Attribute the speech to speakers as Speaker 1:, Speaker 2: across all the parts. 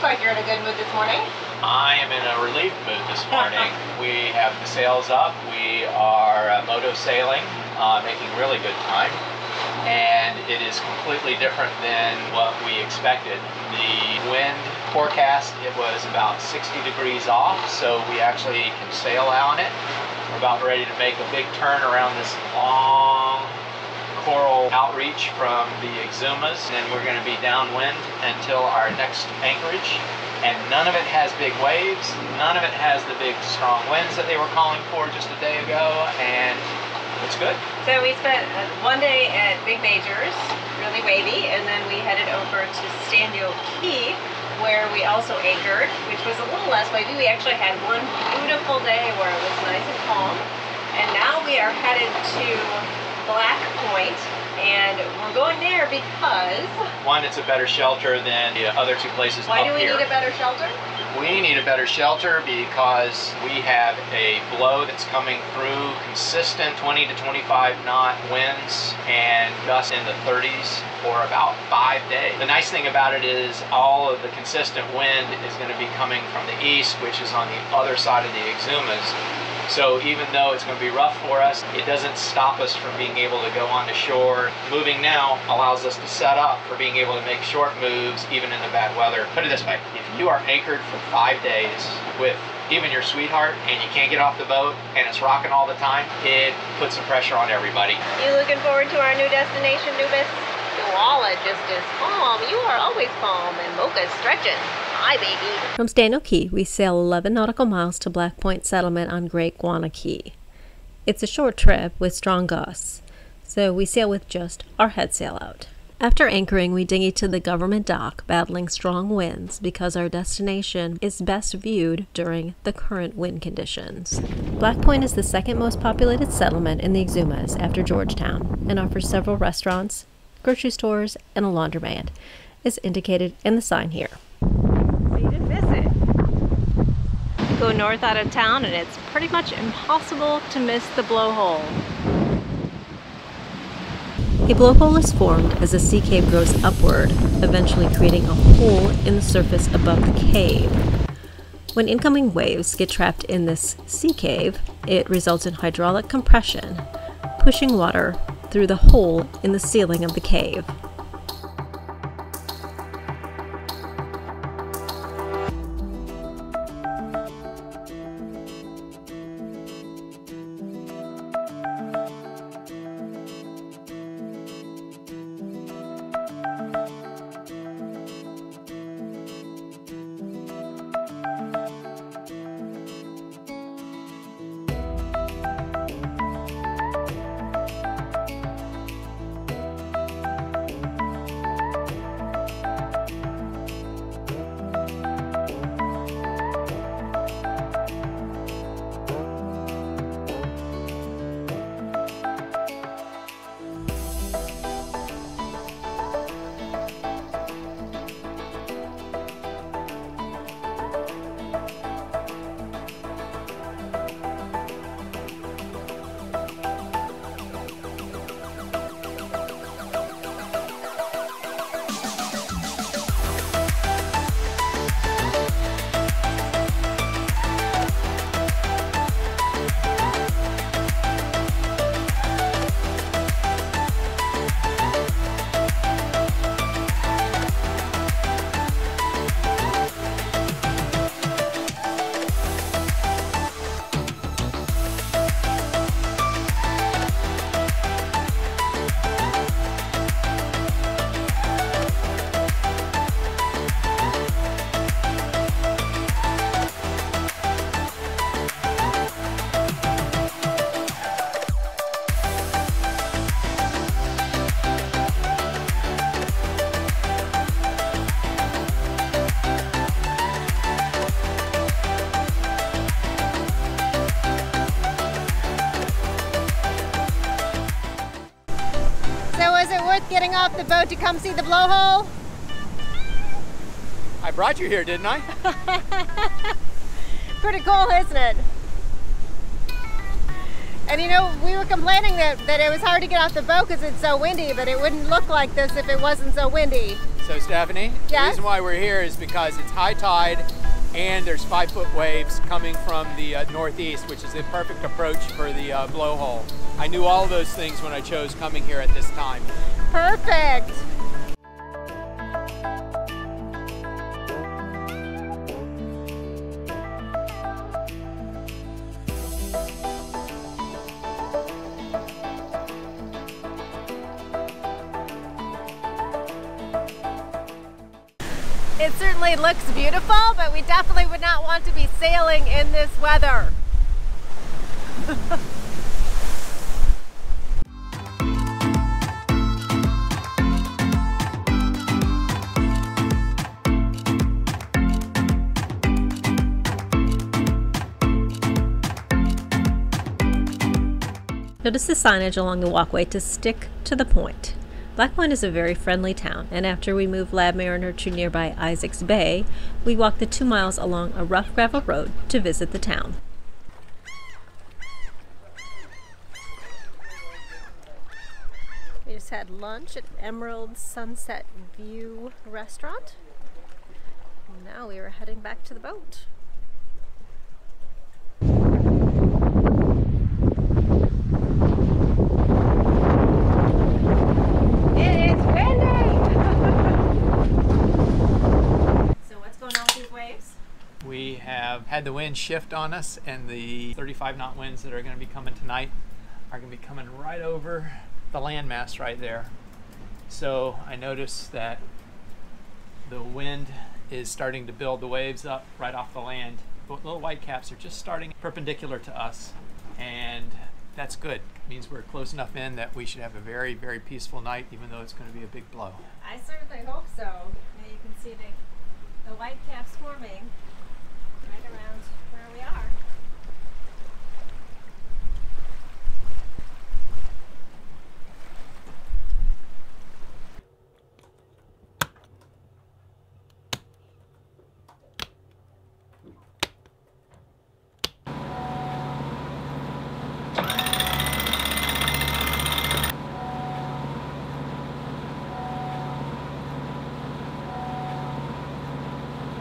Speaker 1: like you're in a good mood this morning.
Speaker 2: I am in a relieved mood this morning. We have the sails up. We are moto sailing, making really good time. And it is completely different than what we expected. The wind forecast, it was about 60 degrees off, so we actually can sail on it. We're about ready to make a big turn around this long coral outreach from the Exumas, and then we're going to be downwind until our next anchorage. And none of it has big waves, none of it has the big strong winds that they were calling for just a day ago, and it's good.
Speaker 1: So we spent one day at Big Majors, really wavy, and then we headed over to Stanley Key, where we also anchored, which was a little less wavy. We actually had one beautiful day where it was nice and calm, and now we are headed to Black Point, and we're going there because...
Speaker 2: One, it's a better shelter than the other two places up here.
Speaker 1: Why do we need a better shelter?
Speaker 2: We need a better shelter because we have a blow that's coming through, consistent 20 to 25 knot winds and gusts in the 30s for about 5 days. The nice thing about it is all of the consistent wind is going to be coming from the east, which is on the other side of the Exumas. So even though it's going to be rough for us, it doesn't stop us from being able to go on the shore. Moving now allows us to set up for being able to make short moves even in the bad weather. Put it this way, if you are anchored for 5 days with even your sweetheart and you can't get off the boat and it's rocking all the time, it puts some pressure on everybody.
Speaker 1: You looking forward to our new destination, Anubis? Nuala just as calm. You are always calm, and Mocha's stretching. Hi, baby.
Speaker 3: From Stanley Key, we sail 11 nautical miles to Black Point Settlement on Great Guana Cay. It's a short trip with strong gusts, so we sail with just our headsail out. After anchoring, we dinghy to the government dock, battling strong winds because our destination is best viewed during the current wind conditions. Black Point is the second most populated settlement in the Exumas after Georgetown and offers several restaurants, grocery stores, and a laundromat, as indicated in the sign here.
Speaker 1: So you didn't miss it. You go north out of town and it's pretty much impossible to miss the blowhole.
Speaker 3: A blowhole is formed as a sea cave grows upward, eventually creating a hole in the surface above the cave. When incoming waves get trapped in this sea cave, it results in hydraulic compression, pushing water through the hole in the ceiling of the cave.
Speaker 1: Getting off the boat to come see the blowhole?
Speaker 2: I brought you here, didn't I?
Speaker 1: Pretty cool, isn't it? And you know, we were complaining that it was hard to get off the boat because it's so windy, but it wouldn't look like this if it wasn't so windy.
Speaker 4: So Stephanie,
Speaker 5: Yes?
Speaker 4: the reason why we're here is because it's high tide and there's 5-foot waves coming from the northeast, which is the perfect approach for the blowhole. I knew all of those things when I chose coming here at this time.
Speaker 5: Perfect. It certainly looks beautiful, but we definitely would not want to be sailing in this weather.
Speaker 3: Notice the signage along the walkway to stick to the point. Black Point is a very friendly town, and after we moved LabMariner to nearby Isaacs Bay, we walked the 2 miles along a rough gravel road to visit the town.
Speaker 5: We just had lunch at Emerald Sunset View Restaurant. And now we are heading back to the boat.
Speaker 4: We have had the wind shift on us, and the 35-knot winds that are going to be coming tonight are going to be coming right over the landmass right there. So I noticed that the wind is starting to build the waves up right off the land. The little white caps are just starting perpendicular to us, and that's good. It means we're close enough in that we should have a very, very peaceful night, even though it's going to be a big blow.
Speaker 5: I certainly hope so. Now you can see the white caps forming right around where we are.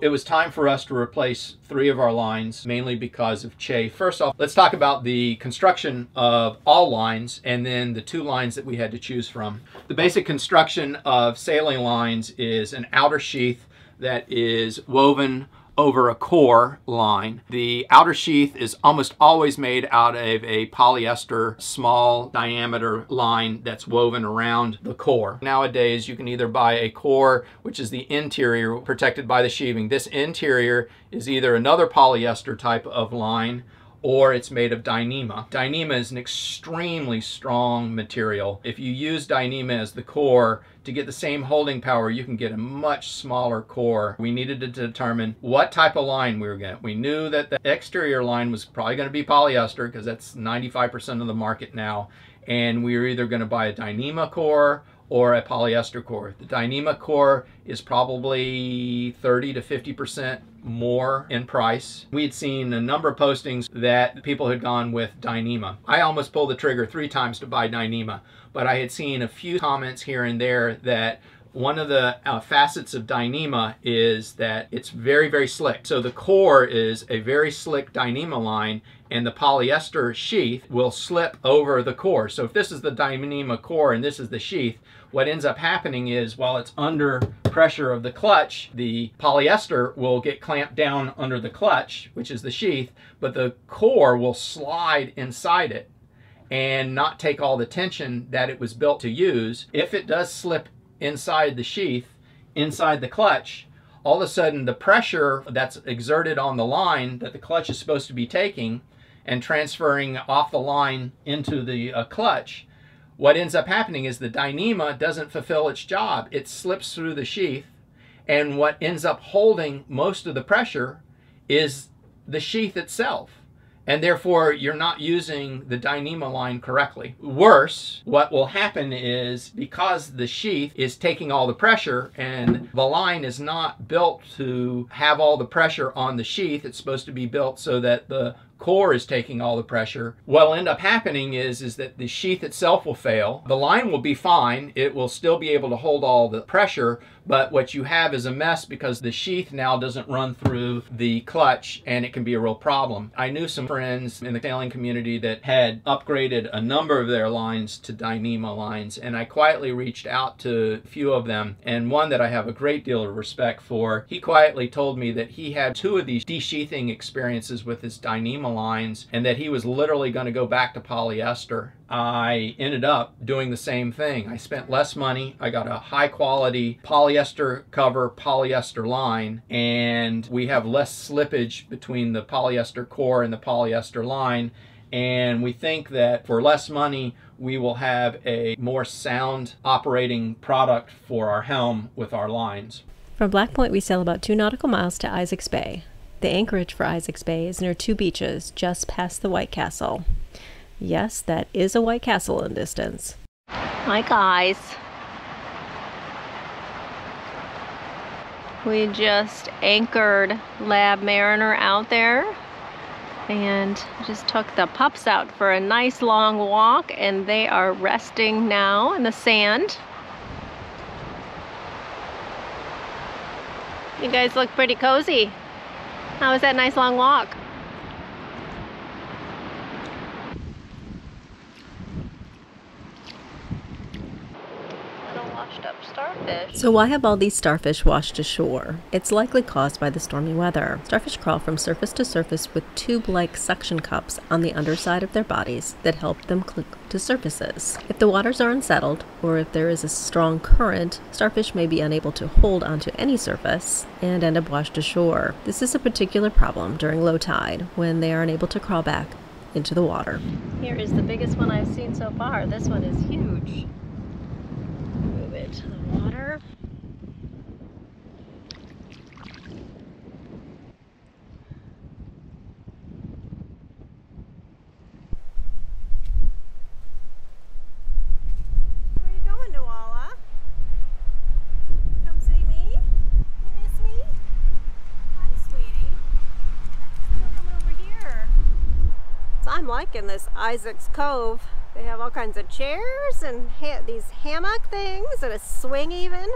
Speaker 2: It was time for us to replace 3 of our lines, mainly because of chafe. First off, let's talk about the construction of all lines and then the 2 lines that we had to choose from. The basic construction of sailing lines is an outer sheath that is woven over a core line. The outer sheath is almost always made out of a polyester small diameter line that's woven around the core. Nowadays you can either buy a core, which is the interior protected by the sheathing. This interior is either another polyester type of line or it's made of Dyneema. Dyneema is an extremely strong material. If you use Dyneema as the core, to get the same holding power, you can get a much smaller core. We needed to determine what type of line we were getting. We knew that the exterior line was probably going to be polyester because that's 95% of the market now. And we were either going to buy a Dyneema core or a polyester core. The Dyneema core is probably 30 to 50% more in price. We had seen a number of postings that people had gone with Dyneema. I almost pulled the trigger 3 times to buy Dyneema, but I had seen a few comments here and there that one of the facets of Dyneema is that it's very, very slick. So the core is a very slick Dyneema line, and the polyester sheath will slip over the core. So if this is the Dyneema core and this is the sheath, what ends up happening is while it's under pressure of the clutch, the polyester will get clamped down under the clutch, which is the sheath, but the core will slide inside it and not take all the tension that it was built to use. If it does slip inside the sheath, inside the clutch, all of a sudden the pressure that's exerted on the line that the clutch is supposed to be taking and transferring off the line into the clutch, what ends up happening is the Dyneema doesn't fulfill its job. It slips through the sheath, and what ends up holding most of the pressure is the sheath itself. and therefore you're not using the Dyneema line correctly. Worse, what will happen is, because the sheath is taking all the pressure and the line is not built to have all the pressure on the sheath, it's supposed to be built so that the core is taking all the pressure. What will end up happening is that the sheath itself will fail. The line will be fine. It will still be able to hold all the pressure, but what you have is a mess because the sheath now doesn't run through the clutch, and it can be a real problem. I knew some friends in the sailing community that had upgraded a number of their lines to Dyneema lines, and I quietly reached out to a few of them, and one that I have a great deal of respect for, he quietly told me that he had 2 of these desheathing experiences with his Dyneema lines, and that he was literally going to go back to polyester. I ended up doing the same thing. I spent less money. I got a high quality polyester cover, polyester line, and we have less slippage between the polyester core and the polyester line. And we think that for less money, we will have a more sound operating product for our helm with our lines.
Speaker 3: From Black Point, we sail about 2 nautical miles to Isaacs Bay. The anchorage for Isaacs Bay is near 2 beaches just past the White Castle. Yes, that is a White Castle in distance. Hi guys. We just anchored LabMariner out there and just took the pups out for a nice long walk, and they are resting now in the sand. You guys look pretty cozy. How was that nice long walk? Little washed up starfish. So why have all these starfish washed ashore? It's likely caused by the stormy weather. Starfish crawl from surface to surface with tube-like suction cups on the underside of their bodies that help them cling to surfaces. If the waters are unsettled, or if there is a strong current, starfish may be unable to hold onto any surface and end up washed ashore. This is a particular problem during low tide, when they are unable to crawl back into the water. Here is the biggest one I've seen so far. This one is huge. Move it to the water.
Speaker 5: Where are you going, Nuala? Come see me? You miss me? Hi, sweetie. Still come over here. So I'm liking this Isaac's Cove. They have all kinds of chairs and these hammock things and a swing even.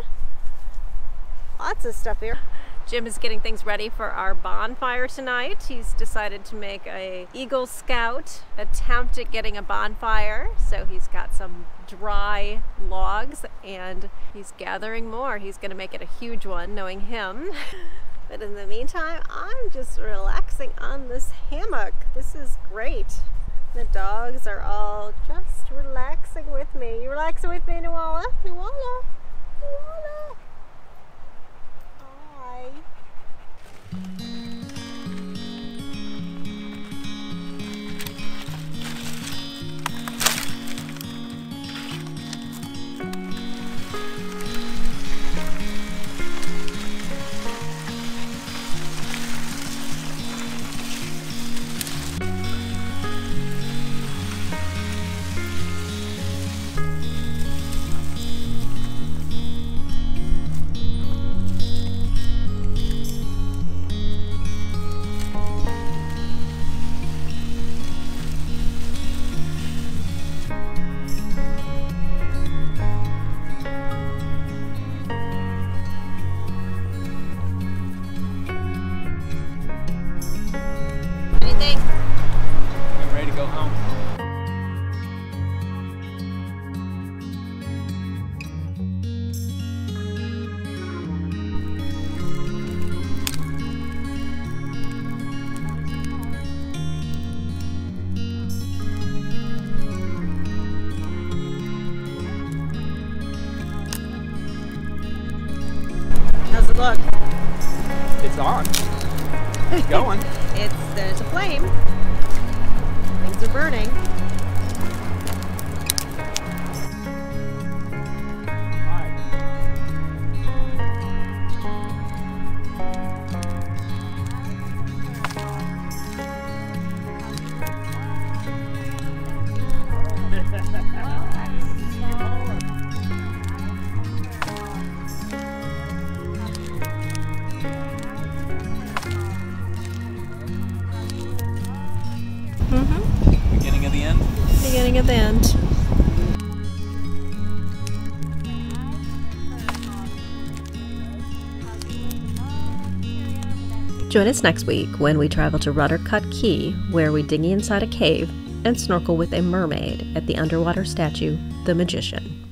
Speaker 5: Lots of stuff here. Jim is getting things ready for our bonfire tonight. He's decided to make a Eagle Scout attempt at getting a bonfire. So he's got some dry logs and he's gathering more. He's going to make it a huge one, knowing him. But in the meantime, I'm just relaxing on this hammock. This is great. The dogs are all just relaxing with me. You relaxing with me, Nuala? Nuala? Nuala? Hi. How's it look?
Speaker 4: It's on. It's going.
Speaker 5: There's a flame. Things are burning.
Speaker 3: beginning of the end. Join us next week when we travel to Rudder Cut Key, where we dinghy inside a cave and snorkel with a mermaid at the underwater statue, The Magician.